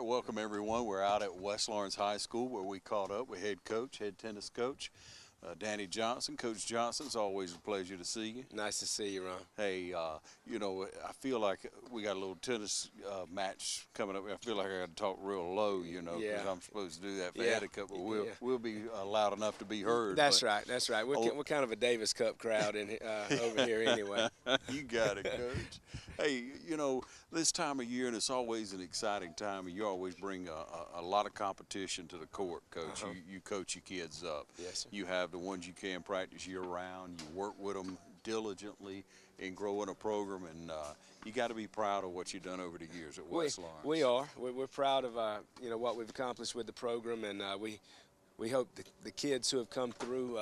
welcome everyone. We're out at West Lawrence High School where we caught up with head tennis coach, Danny Johnson. Coach Johnson, it's always a pleasure to see you. Nice to see you, Ron. Hey, I feel like we got a little tennis match coming up. I feel like I got to talk real low, because I'm supposed to do that for etiquette, but we'll be loud enough to be heard. That's right. We're kind of a Davis Cup crowd over here anyway. You got it, Coach. Hey, this time of year, and it's always an exciting time, and you always bring a lot of competition to the court, Coach. You coach your kids up. Yes, sir. You have the ones you can practice year-round. You work with them diligently in growing a program, and you got to be proud of what you've done over the years at West Lawrence. We are. We're proud of what we've accomplished with the program, and we hope the kids who have come through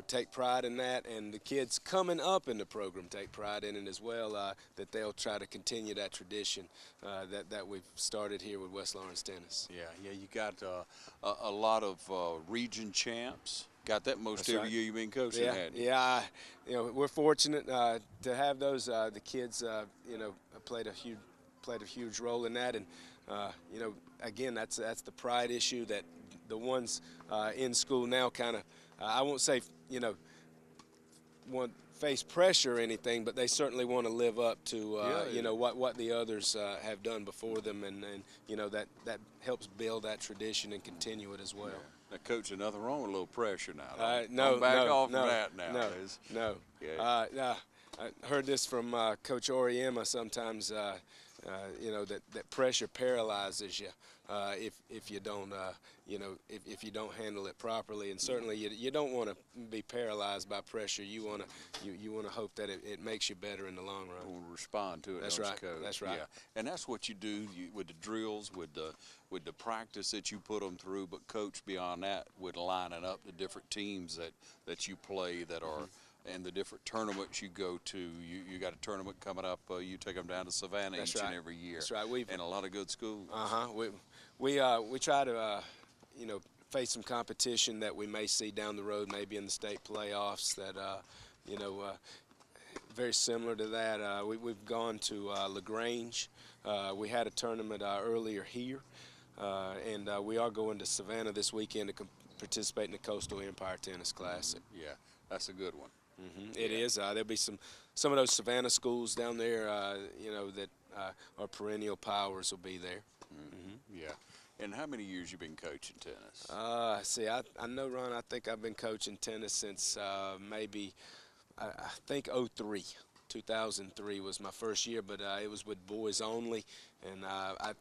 take pride in that, and the kids coming up in the program take pride in it as well, that they'll try to continue that tradition that we've started here with West Lawrence Tennis. Yeah, you got a lot of region champs. Got that most every year you've been coaching, hadn't you? Yeah, we're fortunate to have those. The kids, played a huge role in that, and again, that's the pride issue that the ones in school now kind of, I won't say want face pressure or anything, but they certainly want to live up to what the others have done before them, and that helps build that tradition and continue it as well. Yeah. Now, Coach, there's nothing wrong with a little pressure now. No, back off from that now. No. Yeah. I heard this from Coach Oriema sometimes. That pressure paralyzes you if you don't if you don't handle it properly, and certainly you don't want to be paralyzed by pressure. You want to hope that it makes you better in the long run. You want to respond to it. That's right. Coach? That's right. Yeah, and that's what you do with the drills, with the practice that you put them through. But Coach, beyond that, with lining up the different teams that you play that are. And the different tournaments you go to, you got a tournament coming up. You take them down to Savannah each and every year. That's right. And a lot of good schools. We try to face some competition that we may see down the road, maybe in the state playoffs. That very similar to that. We've gone to LaGrange. We had a tournament earlier here, and we are going to Savannah this weekend to participate in the Coastal Empire Tennis Classic. Yeah, that's a good one. It is. There'll be some of those Savannah schools down there, that are perennial powers will be there. Yeah. And how many years you been coaching tennis? I know, Ron. I think I've been coaching tennis since maybe I think 2003. 2003 was my first year, but it was with boys only, and I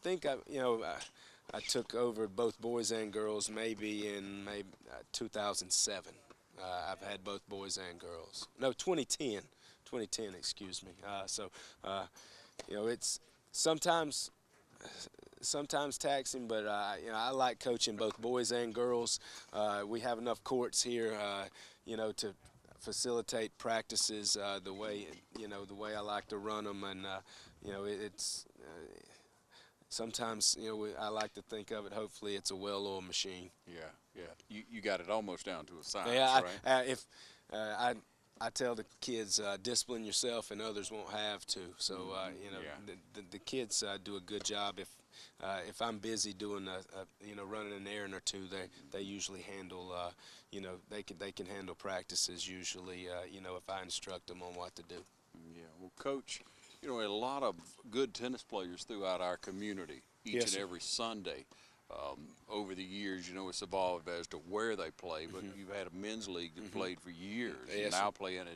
think I took over both boys and girls maybe in 2007. I've had both boys and girls. No, 2010, excuse me. It's sometimes taxing, but I like coaching both boys and girls. We have enough courts here, to facilitate practices the way I like to run them, and it's. Sometimes, I like to think of it, hopefully it's a well-oiled machine. Yeah. You got it almost down to a science, right? I tell the kids, discipline yourself and others won't have to. So, the kids do a good job. If I'm busy doing running an errand or two, they usually handle, they can handle practices usually, if I instruct them on what to do. Yeah, well, Coach, a lot of good tennis players throughout our community each and every Sunday. Over the years, it's evolved as to where they play, but you've had a men's league that played for years. Now playing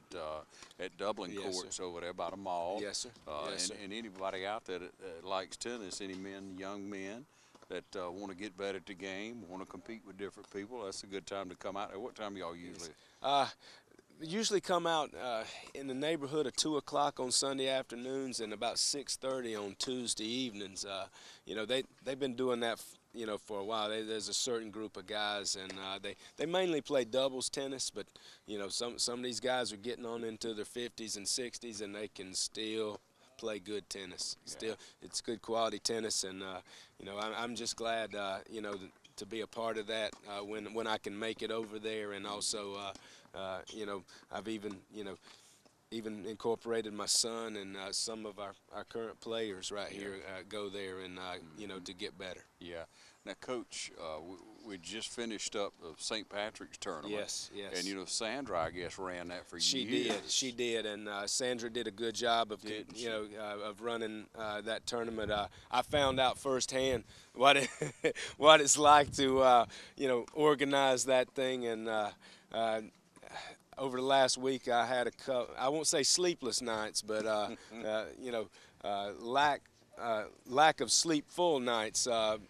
at Dublin courts over there by the mall. Yes, sir. And anybody out there that likes tennis, any young men that want to get better at the game, want to compete with different people, that's a good time to come out. At what time y'all usually? Usually come out in the neighborhood of 2 o'clock on Sunday afternoons and about 6:30 on Tuesday evenings. They've been doing that for a while. There's a certain group of guys, and they mainly play doubles tennis, but some of these guys are getting on into their 50s and 60s, and they can still play good tennis. Still, it's good quality tennis, and I'm just glad to be a part of that when I can make it over there, and also I've even even incorporated my son and some of our current players right here go there and you know, to get better. Yeah. Now, Coach, we just finished up the St. Patrick's tournament. Yes, yes. And, you know, Sandra, I guess, ran that for She years. she did, and Sandra did a good job of, you know, of running that tournament. I found out firsthand what what it's like to, you know, organize that thing, and over the last week I had I won't say sleepless nights, but you know, lack of sleepful nights,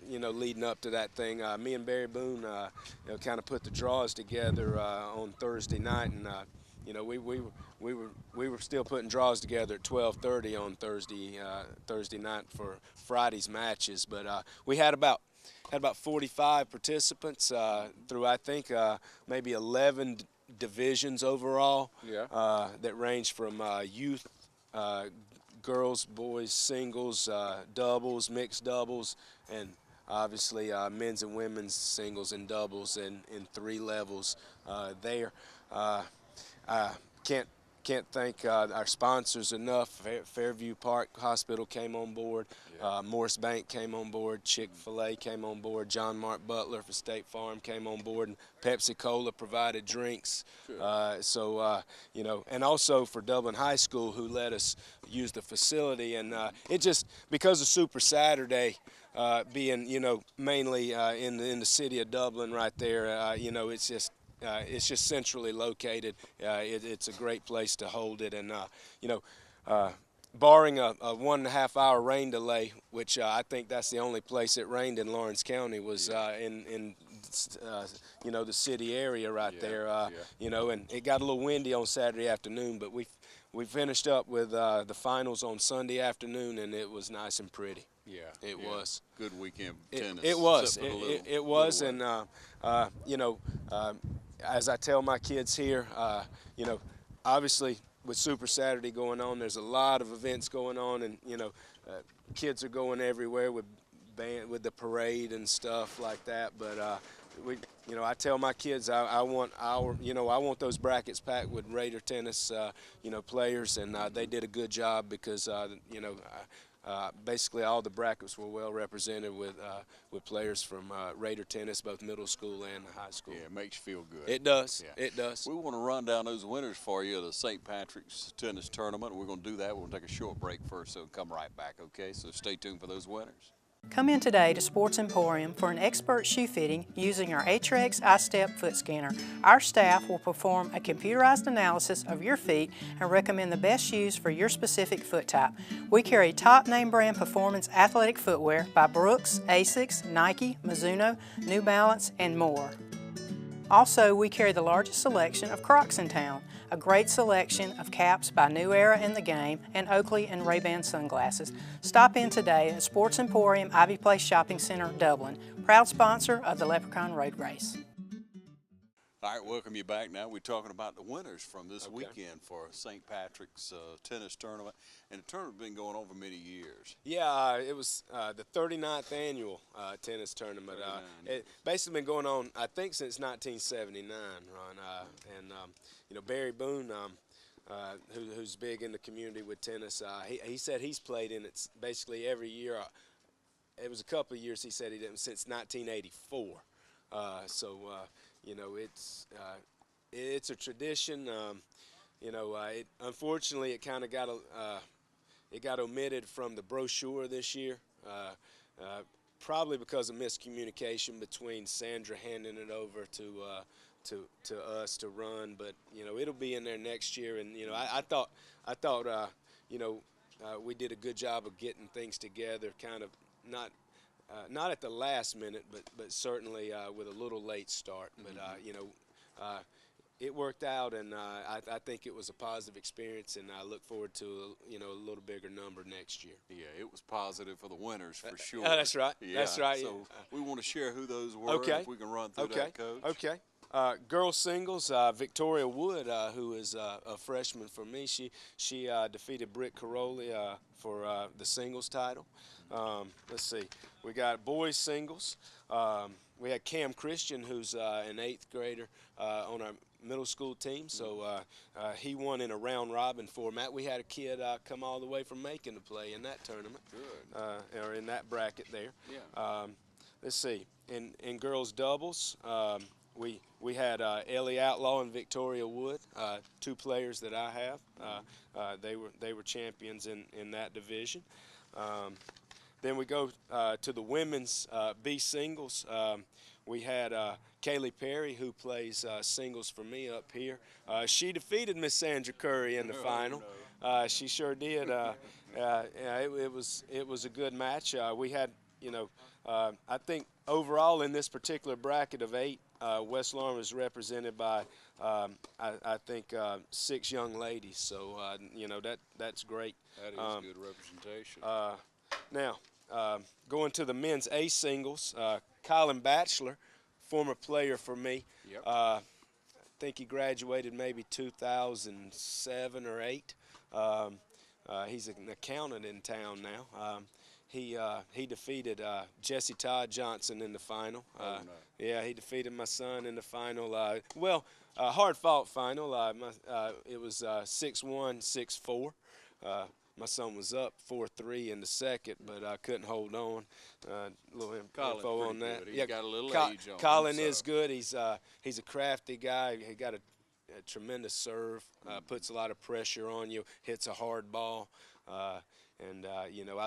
you know, leading up to that thing. Me and Barry Boone, you know, kind of put the draws together on Thursday night, and you know, we were still putting draws together at 12:30 on Thursday night for Friday's matches. But we had about 45 participants through, I think, maybe 11 divisions overall. Yeah. That range from youth, girls, boys, singles, doubles, mixed doubles, and obviously men's and women's singles and doubles in 3 levels there. Can't thank our sponsors enough. Fairview Park Hospital came on board. Morris Bank came on board. Chick-fil-A came on board. John Mark Butler for State Farm came on board. And Pepsi-Cola provided drinks. So, you know, and also for Dublin High School, who let us use the facility. And it just, because of Super Saturday being, you know, mainly in the city of Dublin right there, you know, it's just centrally located. It's a great place to hold it, and you know, barring a 1.5 hour rain delay, which I think that's the only place it rained in Lawrence County, was in you know, the city area right there. You know, and it got a little windy on Saturday afternoon, but we finished up with the finals on Sunday afternoon, and it was nice and pretty. Yeah, it was good weekend tennis. It was. It was, and you know, as I tell my kids here, you know, obviously with Super Saturday going on, there's a lot of events going on, and you know, kids are going everywhere with the parade and stuff like that. But you know, I tell my kids I want you know, I want those brackets packed with Raider tennis, you know, players, and they did a good job because you know. Basically, all the brackets were well represented with players from Raider tennis, both middle school and high school. Yeah, it makes you feel good. It does. Yeah. It does. We want to run down those winners for you of the St. Patrick's tennis tournament. We're going to do that. We're going to take a short break first, so come right back, okay? So stay tuned for those winners. Come in today to Sports Emporium for an expert shoe fitting using our Aetrex iStep foot scanner. Our staff will perform a computerized analysis of your feet and recommend the best shoes for your specific foot type. We carry top name brand performance athletic footwear by Brooks, Asics, Nike, Mizuno, New Balance, and more. Also, we carry the largest selection of Crocs in town, a great selection of caps by New Era and The Game, and Oakley and Ray-Ban sunglasses. Stop in today at Sports Emporium, Ivy Place Shopping Center, Dublin, proud sponsor of the Leprechaun Road Race. All right, welcome you back now. We're talking about the winners from this weekend for St. Patrick's tennis tournament. And the tournament's been going on for many years. Yeah, it was the 39th annual tennis tournament. It basically been going on, I think, since 1979, Ron. And you know, Barry Boone, who's big in the community with tennis, he said he's played in it basically every year. It was a couple of years he said he didn't, since 1984. So you know, it's a tradition. You know, unfortunately it kind of got it got omitted from the brochure this year, probably because of miscommunication between Sandra handing it over to us to run. But you know, it'll be in there next year. And you know, I thought you know, we did a good job of getting things together, kind of not at the last minute, but certainly with a little late start. But you know, it worked out, and I think it was a positive experience, and I look forward to you know, a little bigger number next year. Yeah, it was positive for the winners for sure. That's right. Yeah. That's right. So we want to share who those were. Okay. If we can run through that, Coach. Okay. Girls singles, Victoria Wood, who is a freshman for me, she defeated Britt Caroli for the singles title. Let's see, we got boys singles. We had Cam Christian, who's an 8th grader on our middle school team, so he won in a round robin format. We had a kid come all the way from Macon to play in that tournament. Good. Or in that bracket there. Yeah. Let's see. In girls doubles, we had Ellie Outlaw and Victoria Wood, two players that I have. They were champions in that division. Then we go to the women's B singles. We had Kaylee Perry, who plays singles for me up here. She defeated Miss Sandra Curry in the final. No. She sure did. It was a good match. We had, I think overall in this particular bracket of 8, West Laurel was represented by I think 6 young ladies. So that's great. That is good representation. Now, going to the men's A singles, Colin Batchelor, former player for me. Yep. I think he graduated maybe 2007 or 8. He's an accountant in town now. He defeated Jesse Todd Johnson in the final. No. Yeah, he defeated my son in the final. Hard-fought final. It was 6-1, 6-4. My son was up 4-3 in the second, but I couldn't hold on. A little info on that. Good. He's got a little age on Colin him, is good. He's a crafty guy. He got a tremendous serve. Puts a lot of pressure on you. Hits a hard ball. I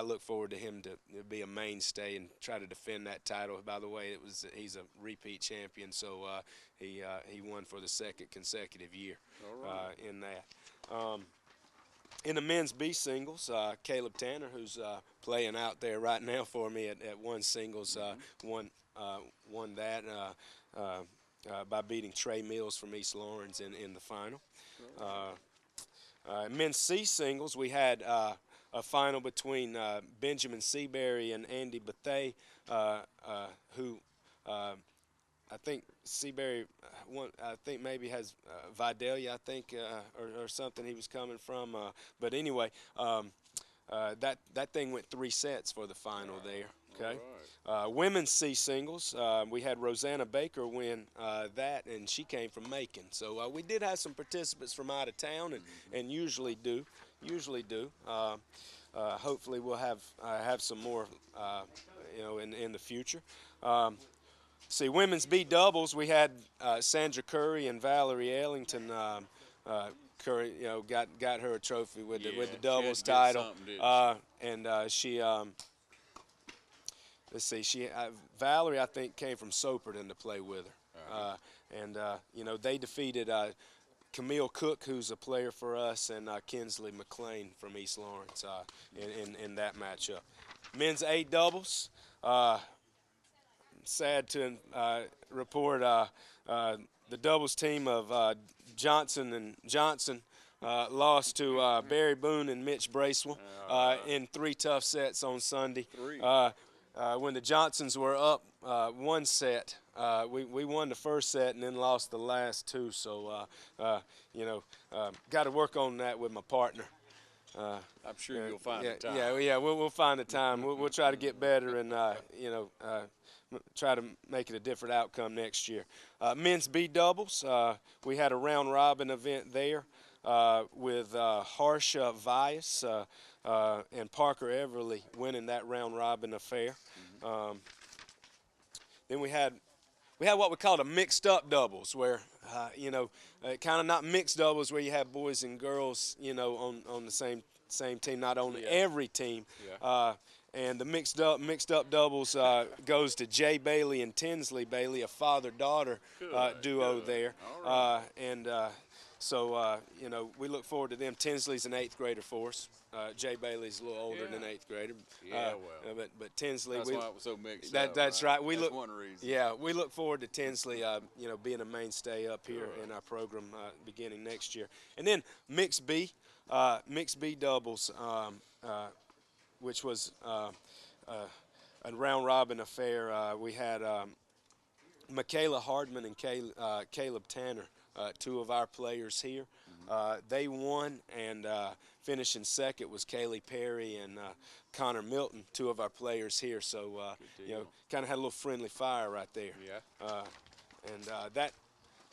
look forward to him to be a mainstay and try to defend that title. By the way, he's a repeat champion, so he won for the second consecutive year in that. In the men's B singles, Caleb Tanner, who's playing out there right now for me at one singles, won that by beating Trey Mills from East Lawrence in the final. Men's C singles, we had a final between Benjamin Seabury and Andy Bethay, who I think Seabury I think maybe has Vidalia, I think, or something he was coming from. But anyway, that thing went 3 sets for the final there. Okay. Women's C singles, we had Rosanna Baker win that, and she came from Macon. So we did have some participants from out of town, and usually do. Hopefully we'll have some more, in the future. See, women's B doubles, we had Sandra Curry and Valerie Ellington. Curry, got her a trophy with the doubles title, and she. Let's see, Valerie, I think, came from Soperton to play with her, they defeated Camille Cook, who's a player for us, and Kinsley McLean from East Lawrence in that matchup. Men's A doubles. Sad to report the doubles team of Johnson and Johnson lost to Barry Boone and Mitch Bracewell in 3 tough sets on Sunday. When the Johnsons were up 1 set, we won the first set and then lost the last 2. So, got to work on that with my partner. I'm sure you'll find the time. We'll find the time. We'll try to get better and, try to make it a different outcome next year. Men's B doubles, we had a round robin event there with Harsha Vyas and Parker Everly winning that round robin affair. Then we had what we called a mixed up doubles, where kind of not mixed doubles where you have boys and girls on the same team, not on every team. And the mixed up doubles goes to Jay Bailey and Tinsley Bailey, a father-daughter duo there. So we look forward to them. Tinsley's an 8th grader for us. Jay Bailey's a little older than an 8th grader. But Tinsley, that's why it was so mixed up. That's right. That's one reason. Yeah, we look forward to Tinsley, being a mainstay up here in our program beginning next year. And then mixed B doubles, which was a round robin affair. We had Michaela Hardman and Caleb Tanner, 2 of our players here. They won, and finishing second was Kaylee Perry and Connor Milton, 2 of our players here. So kind of had a little friendly fire right there. Yeah. And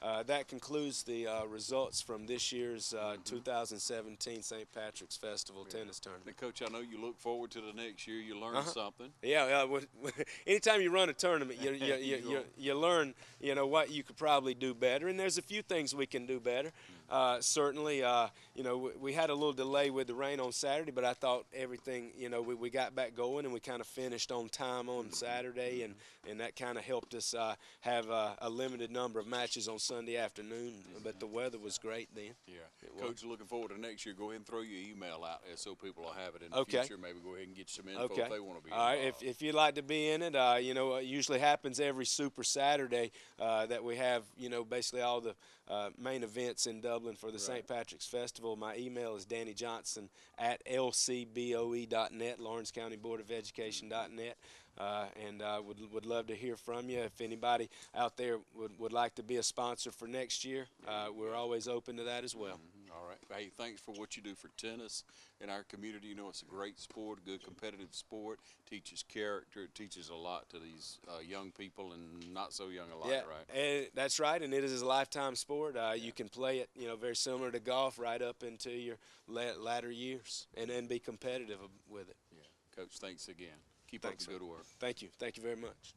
that concludes the results from this year's 2017 St. Patrick's Festival tennis tournament. Now, Coach, I know you look forward to the next year. You learn something. Yeah, anytime you run a tournament, you learn, what you could probably do better, and there's a few things we can do better. Certainly, we had a little delay with the rain on Saturday, but I thought everything, we got back going, and we kind of finished on time on Saturday, and that kind of helped us have a limited number of matches on Sunday afternoon, but the weather was great then. Yeah. Coach, looking forward to next year. Go ahead and throw your email out there so people will have it in the future. Maybe go ahead and get some info if they want to be involved. All right, if you'd like to be in it, it usually happens every Super Saturday that we have, basically all the main events in Dublin for the St. Patrick's Festival. My email is dannyjohnson@lcboe.net, Lawrence County Board of Education.net. And would love to hear from you. If anybody out there would like to be a sponsor for next year, we're always open to that as well. All right. Hey, thanks for what you do for tennis in our community. It's a great sport, a good competitive sport. Teaches character. It teaches a lot to these young people and not so young alike, right? And that's right, and it is a lifetime sport. You can play it, very similar to golf, right up into your latter years, and then be competitive with it. Yeah. Coach, thanks again. Keep up the good work. Thank you. Thank you very much.